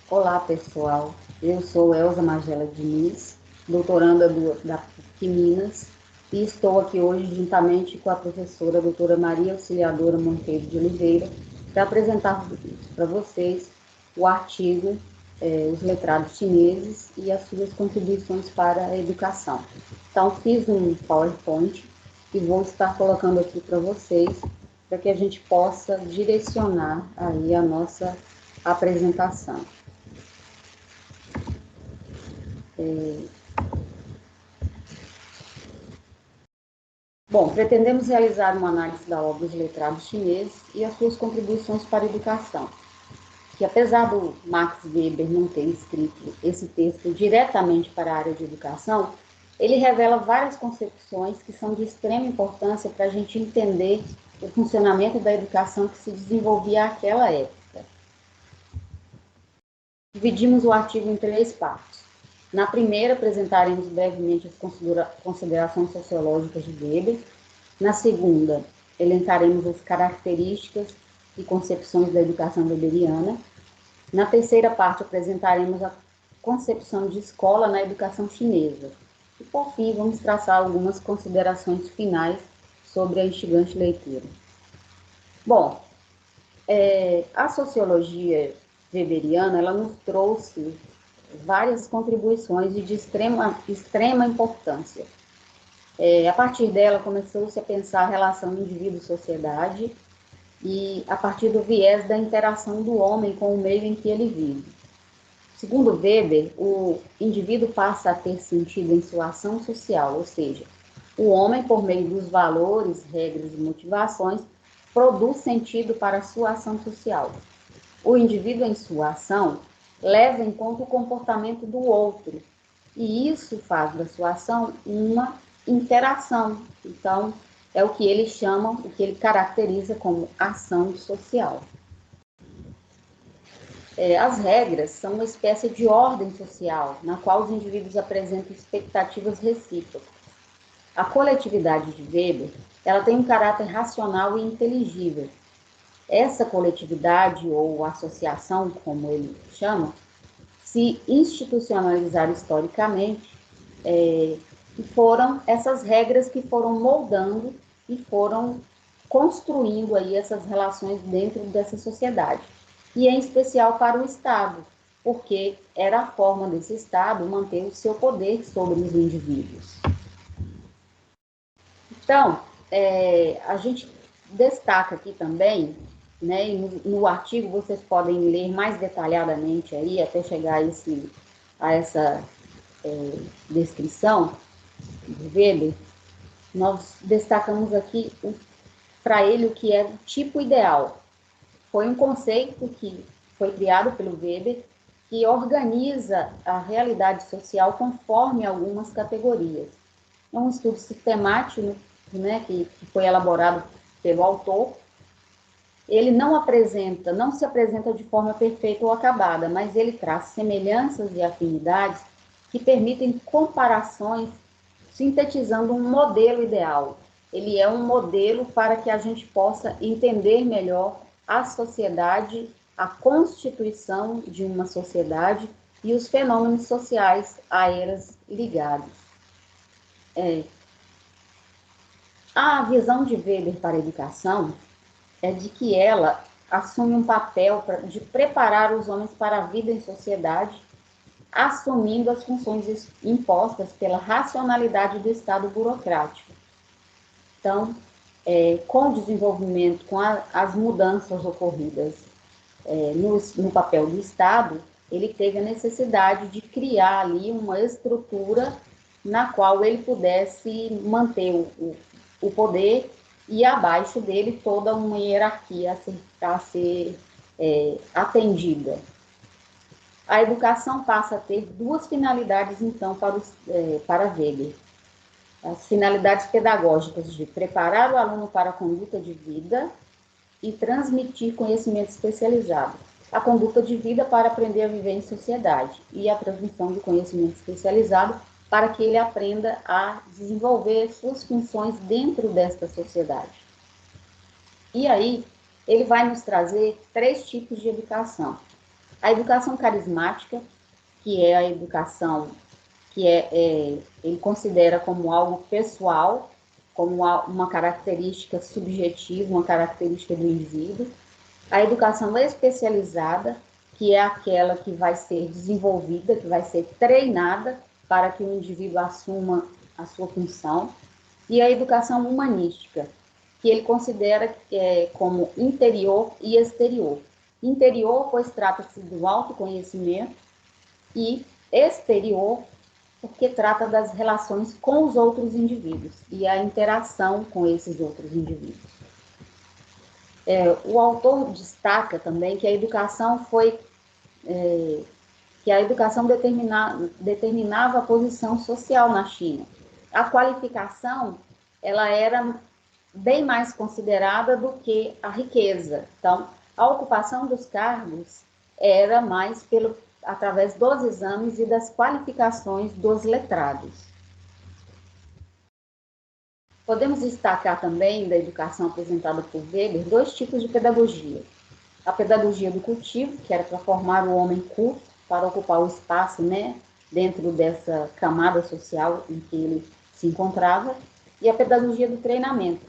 Olá, pessoal. Eu sou Elza Magela Diniz, doutoranda da PUC Minas, e estou aqui hoje juntamente com a professora doutora Maria Auxiliadora Monteiro de Oliveira para apresentar para vocês o artigo Os Letrados Chineses e as suas contribuições para a educação. Então, fiz um PowerPoint e vou estar colocando aqui para vocês para que a gente possa direcionar aí a nossa apresentação. Bom, pretendemos realizar uma análise da obra Os Letrados Chineses e as suas contribuições para a educação, que apesar do Max Weber não ter escrito esse texto diretamente para a área de educação, ele revela várias concepções que são de extrema importância para a gente entender o funcionamento da educação que se desenvolvia naquela época. Dividimos o artigo em 3 partes. Na primeira, apresentaremos brevemente as considerações sociológicas de Weber. Na segunda, elencaremos as características e concepções da educação weberiana. Na terceira parte, apresentaremos a concepção de escola na educação chinesa. E, por fim, vamos traçar algumas considerações finais sobre a instigante leitura. Bom, a sociologia weberiana, ela nos trouxe várias contribuições de extrema importância. A partir dela, começou-se a pensar a relação indivíduo-sociedade e a partir do viés da interação do homem com o meio em que ele vive. Segundo Weber, o indivíduo passa a ter sentido em sua ação social, ou seja, o homem, por meio dos valores, regras e motivações, produz sentido para a sua ação social. O indivíduo, em sua ação, leva em conta o comportamento do outro, e isso faz da sua ação uma interação. Então, é o que eles chamam, o que ele caracteriza como ação social. As regras são uma espécie de ordem social, na qual os indivíduos apresentam expectativas recíprocas. A coletividade de Weber, ela tem um caráter racional e inteligível. Essa coletividade, ou associação, como ele chama, se institucionalizaram historicamente, e foram essas regras que foram moldando e foram construindo aí essas relações dentro dessa sociedade. E em especial para o Estado, porque era a forma desse Estado manter o seu poder sobre os indivíduos. Então, a gente destaca aqui também, né, e no artigo vocês podem ler mais detalhadamente aí, até chegar a essa descrição do Weber, nós destacamos aqui para ele o que é o tipo ideal. Foi um conceito que foi criado pelo Weber, que organiza a realidade social conforme algumas categorias. É um estudo sistemático, né, que foi elaborado pelo autor. Ele não se apresenta de forma perfeita ou acabada, mas ele traz semelhanças e afinidades que permitem comparações, sintetizando um modelo ideal. Ele é um modelo para que a gente possa entender melhor a sociedade, a constituição de uma sociedade e os fenômenos sociais a elas ligados. A visão de Weber para a educação é de que ela assume um papel de preparar os homens para a vida em sociedade, assumindo as funções impostas pela racionalidade do Estado burocrático. Então, com o desenvolvimento, com as mudanças ocorridas no papel do Estado, ele teve a necessidade de criar ali uma estrutura na qual ele pudesse manter o poder e abaixo dele toda uma hierarquia a ser atendida. A educação passa a ter 2 finalidades, então, para Weber. As finalidades pedagógicas de preparar o aluno para a conduta de vida e transmitir conhecimento especializado. A conduta de vida para aprender a viver em sociedade e a transmissão de conhecimento especializado para que ele aprenda a desenvolver suas funções dentro desta sociedade. E aí, ele vai nos trazer 3 tipos de educação. A educação carismática, que é a educação que ele considera como algo pessoal, como uma característica subjetiva, uma característica do indivíduo. A educação especializada, que é aquela que vai ser desenvolvida, que vai ser treinada para que o indivíduo assuma a sua função. E a educação humanística, que ele considera como interior e exterior. Interior, pois trata-se do autoconhecimento, e exterior, porque trata das relações com os outros indivíduos e a interação com esses outros indivíduos. O autor destaca também que a educação determinava a posição social na China. A qualificação, ela era bem mais considerada do que a riqueza. Então, a ocupação dos cargos era mais através dos exames e das qualificações dos letrados. Podemos destacar também da educação apresentada por Weber dois tipos de pedagogia. A pedagogia do cultivo, que era para formar o homem culto, para ocupar o espaço, né, dentro dessa camada social em que ele se encontrava, e a pedagogia do treinamento,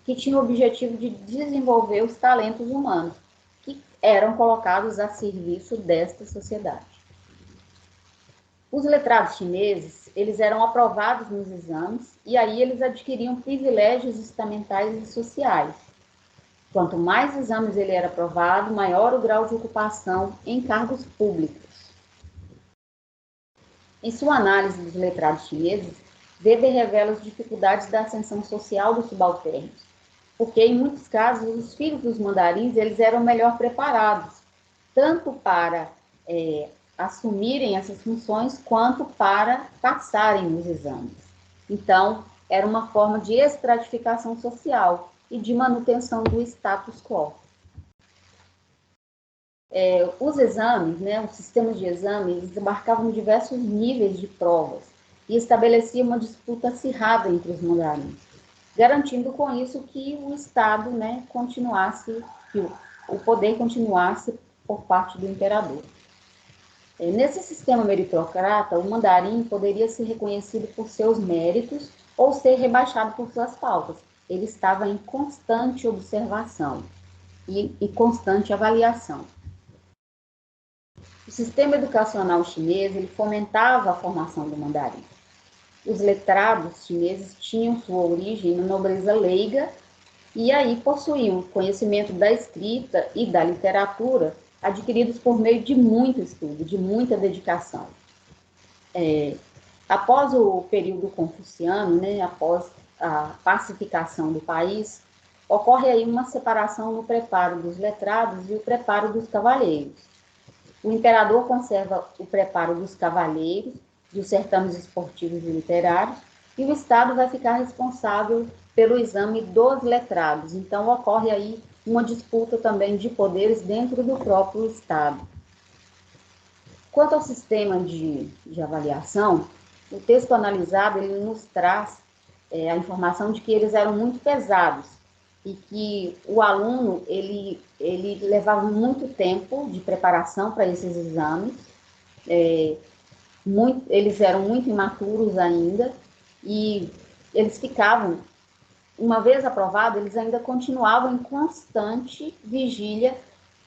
que tinha o objetivo de desenvolver os talentos humanos, que eram colocados a serviço desta sociedade. Os letrados chineses, eles eram aprovados nos exames e aí eles adquiriam privilégios estamentais e sociais. Quanto mais exames ele era aprovado, maior o grau de ocupação em cargos públicos. Em sua análise dos letrados chineses, Weber revela as dificuldades da ascensão social dos subalternos, porque em muitos casos os filhos dos mandarins eles eram melhor preparados, tanto para assumirem essas funções, quanto para passarem nos exames. Então, era uma forma de estratificação social e de manutenção do status quo. Os exames, né, os sistemas de exame, eles abarcavam diversos níveis de provas e estabeleciam uma disputa acirrada entre os mandarins, garantindo com isso que o Estado, né, continuasse, que o poder continuasse por parte do imperador. Nesse sistema meritocrata, o mandarim poderia ser reconhecido por seus méritos ou ser rebaixado por suas faltas. Ele estava em constante observação e constante avaliação. O sistema educacional chinês ele fomentava a formação do mandarim. Os letrados chineses tinham sua origem na nobreza leiga e aí possuíam conhecimento da escrita e da literatura adquiridos por meio de muito estudo, de muita dedicação. Após o período confuciano, né, após a pacificação do país, ocorre aí uma separação no preparo dos letrados e o preparo dos cavalheiros. O imperador conserva o preparo dos cavalheiros, dos certames esportivos e literários, e o Estado vai ficar responsável pelo exame dos letrados. Então, ocorre aí uma disputa também de poderes dentro do próprio Estado. Quanto ao sistema de avaliação, o texto analisado ele nos traz a informação de que eles eram muito pesados e que o aluno ele levava muito tempo de preparação para esses exames, eles eram muito imaturos ainda e eles ficavam, uma vez aprovado, eles ainda continuavam em constante vigília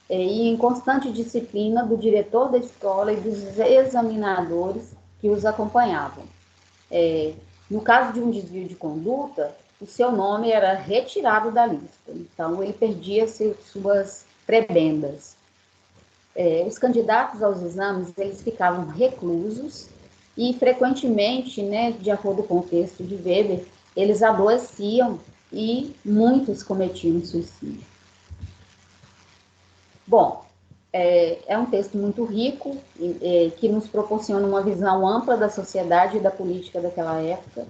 e em constante disciplina do diretor da escola e dos examinadores que os acompanhavam. No caso de um desvio de conduta, o seu nome era retirado da lista, então ele perdia suas prebendas. Os candidatos aos exames, eles ficavam reclusos e frequentemente, né, de acordo com o texto de Weber, eles adoeciam e muitos cometiam suicídio. Bom, é um texto muito rico, que nos proporciona uma visão ampla da sociedade e da política daquela época,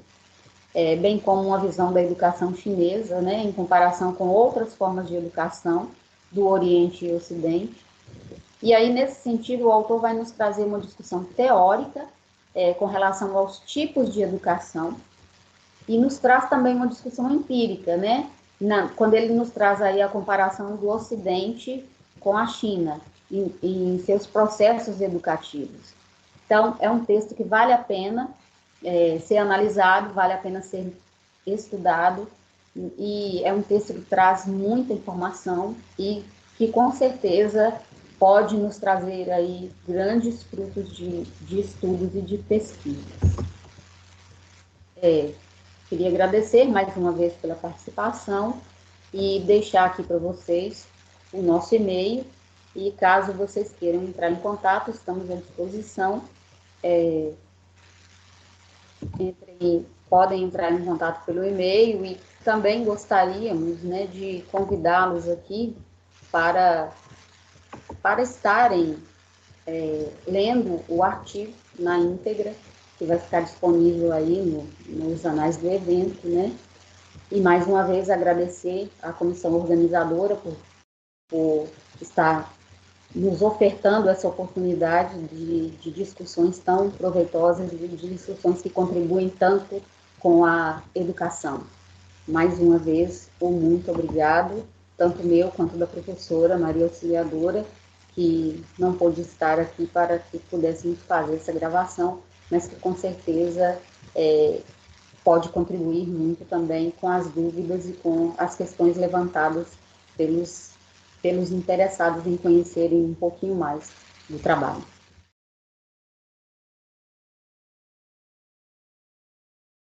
bem como uma visão da educação chinesa, né, em comparação com outras formas de educação do Oriente e Ocidente. E aí, nesse sentido, o autor vai nos trazer uma discussão teórica com relação aos tipos de educação e nos traz também uma discussão empírica, né, quando ele nos traz aí a comparação do Ocidente com a China. em seus processos educativos. Então, é um texto que vale a pena ser analisado, vale a pena ser estudado, e é um texto que traz muita informação e que, com certeza, pode nos trazer aí grandes frutos de estudos e de pesquisas. Queria agradecer mais uma vez pela participação e deixar aqui para vocês o nosso e-mail, e caso vocês queiram entrar em contato, estamos à disposição. Podem entrar em contato pelo e-mail, e também gostaríamos, né, de convidá-los aqui para estarem lendo o artigo na íntegra, que vai ficar disponível aí nos anais do evento, né? E mais uma vez agradecer à comissão organizadora por estar nos ofertando essa oportunidade de discussões tão proveitosas, de discussões que contribuem tanto com a educação. Mais uma vez, um muito obrigado, tanto meu quanto da professora Maria Auxiliadora, que não pôde estar aqui para que pudéssemos fazer essa gravação, mas que com certeza pode contribuir muito também com as dúvidas e com as questões levantadas pelos interessados em conhecerem um pouquinho mais do trabalho.